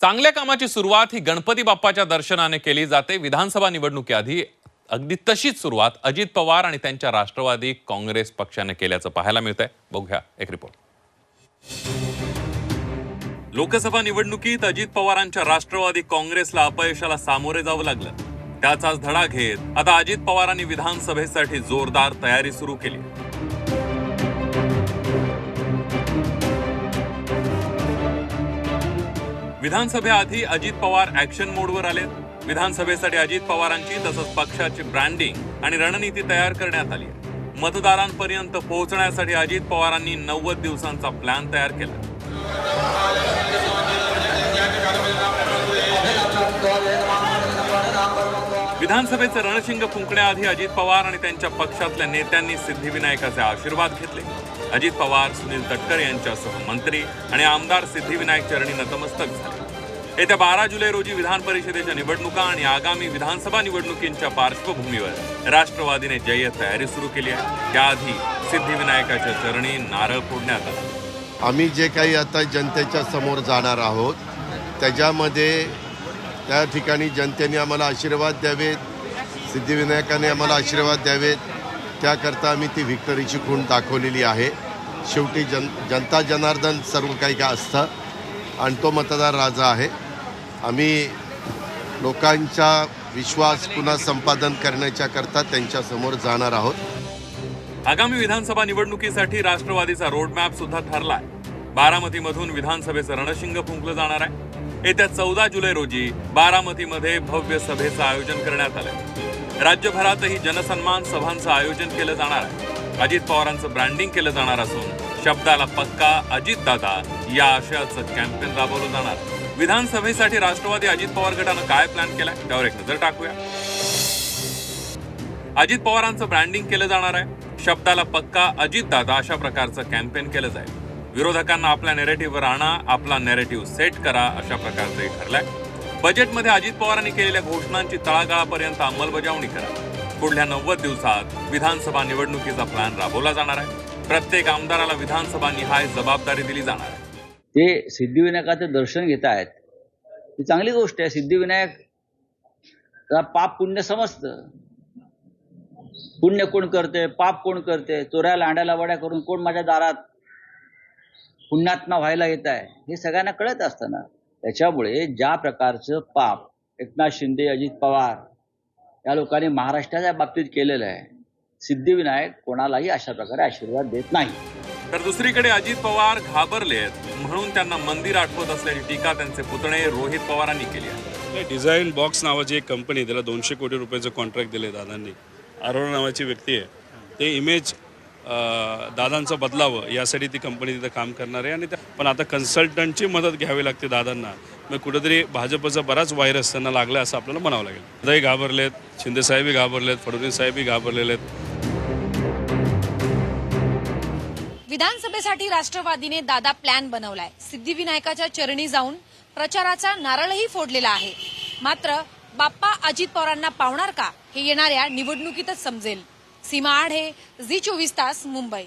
चांगल्या कामाची सुरुवात ही गणपती बाप्पाच्या दर्शनाने केली जाते। विधानसभा निवडणुकीआधी अगदी तशीच सुरुवात अजित पवार आणि त्यांच्या राष्ट्रवादी काँग्रेस पक्षाने केल्याचं पाहायला मिळतंय। बघूया एक रिपोर्ट। लोकसभा निवडणुकीत अजित पवारांच्या राष्ट्रवादी काँग्रेसला अपयशाला सामोरे जावं लागलं। त्याचाच धडा घेत आता अजित पवारांनी विधानसभेसाठी जोरदार तयारी सुरू केली। विधानसभेआधी अजित पवार ऍक्शन मोडवर आले। विधानसभेसाठी अजित पवारांची तसंच पक्षाची ब्रँडिंग आणि रणनीती तयार करण्यात आली आहे। मतदारांपर्यंत पोहोचण्यासाठी अजित पवारांनी 90 दिवसांचा प्लॅन तयार केला। विधानसभेचे रणशिंग फुंकण्याआधी अजित पवार आणि त्यांच्या पक्षातल्या नेत्यांनी सिद्धिविनायकाचे आशीर्वाद घेतले। अजित पवार, सुनील तटकरे यांच्यासह मंत्री आणि आमदार सिद्धिविनायक चरणी नतमस्तक झाले। येत्या 12 जुलै रोजी विधान परिषदेच्या निवडणुका आणि आगामी विधानसभा निवडणुकींच्या पार्श्वभूमीवर राष्ट्रवादीने जय्यत तयारी सुरू केली आहे। त्याआधी सिद्धिविनायकाच्या चरणी नारळ फोडण्यात आला। आम्ही जे काही आता जनतेच्या समोर जाणार आहोत त्याच्यामध्ये त्या ठिकाणी जनतेने आम्हाला आशीर्वाद द्यावेत, सिद्धिविनायकाने आम्हाला आशीर्वाद द्यावेत, त्याकरता आम्ही ती व्हिक्टरीची खूण दाखवलेली आहे। शेवटी जनता जनार्दन सर्व काही काय असतं आणि तो मतदार राजा आहे। आम्ही लोकांचा विश्वास पुन्हा संपादन करण्याच्याकरता त्यांच्यासमोर जाणार आहोत। आगामी विधानसभा निवडणुकीसाठी राष्ट्रवादीचा रोडमॅप सुद्धा ठरलाय। बारामतीमधून विधानसभेचं रणशिंग फुंकलं जाणार आहे। येत्या 14 जुलै रोजी बारामतीमध्ये भव्य सभेचं आयोजन करण्यात आलंय। राज्यभरातही जनसन्मान सभांचं आयोजन केलं जाणार आहे। अजित पवारांचं ब्रँडिंग केलं जाणार असून शब्दाला पक्का अजितदादा या आशयाचं कॅम्पेन राबवलं जाणार। विधानसभेसाठी राष्ट्रवादी अजित पवार गटानं काय प्लॅन केलाय त्यावर एक नजर टाकूया। अजित पवारांचं ब्रँडिंग केलं जाणार आहे। शब्दाला पक्का अजितदादा अशा प्रकारचं कॅम्पेन केलं जाईल। विरोधकांना आपल्या नॅरेटिव्हवर आणा, आपला नॅरेटिव्ह सेट करा अशा प्रकारचंही ठरलंय। बजेटमध्ये अजित पवारांनी केलेल्या घोषणांची तळागाळापर्यंत अंमलबजावणी करा। पुढल्या 90 दिवसात विधानसभा निवडणुकीचा प्लॅन राबवला जाणार आहे। प्रत्येक आमदाराला विधानसभा निहाय जबाबदारी दिली जाणार आहे। ते सिद्धिविनायकाचं दर्शन घेत आहेत ही चांगली गोष्ट आहे। सिद्धिविनायक पाप पुण्य समजतं। पुण्य कोण करते, पाप कोण करते, चोऱ्या लांड्याला वड्या करून कोण माझ्या दारात पुण्यात्मा व्हायला येत आहे हे सगळ्यांना कळत असताना त्याच्यामुळे ज्या प्रकारचं पाप एकनाथ शिंदे, अजित पवार या लोकांनी महाराष्ट्राच्या बाबतीत केलेलं आहे, सिद्धिविनायक कोणालाही अशा प्रकारे आशीर्वाद देत नाही। तर दुसरीकडे अजित पवार घाबरलेत म्हणून त्यांना मंदिर आठवत असल्याची टीका त्यांचे पुतणे रोहित पवारांनी केली आहे। डिझाईन बॉक्स नावाची एक कंपनी, त्याला 200 कोटी रुपयाचं कॉन्ट्रॅक्ट दिले दादांनी। अरोरा नावाची व्यक्ती आहे, ते इमेज दादांचं बदलावं यासाठी ती कंपनी तिथं काम करणार आहे। आणि पण आता कन्सल्टंटची मदत घ्यावी लागते दादांना। मग कुठेतरी भाजपचा बराच व्हायरस त्यांना लागला असं आपल्याला म्हणावं लागेल। दादाही घाबरलेत, शिंदेसाहेबही घाबरलेत, फडणवीस साहेबही घाबरलेले आहेत। विधानसभेसाठी राष्ट्रवादीने दादा प्लॅन बनवलाय। सिद्धिविनायकाच्या चरणी जाऊन प्रचाराचा नारळही फोडलेला आहे। मात्र बाप्पा अजित पवारांना पावणार का हे येणाऱ्या निवडणुकीतच समजेल। सीमा आढे, झी 24 तास, मुंबई।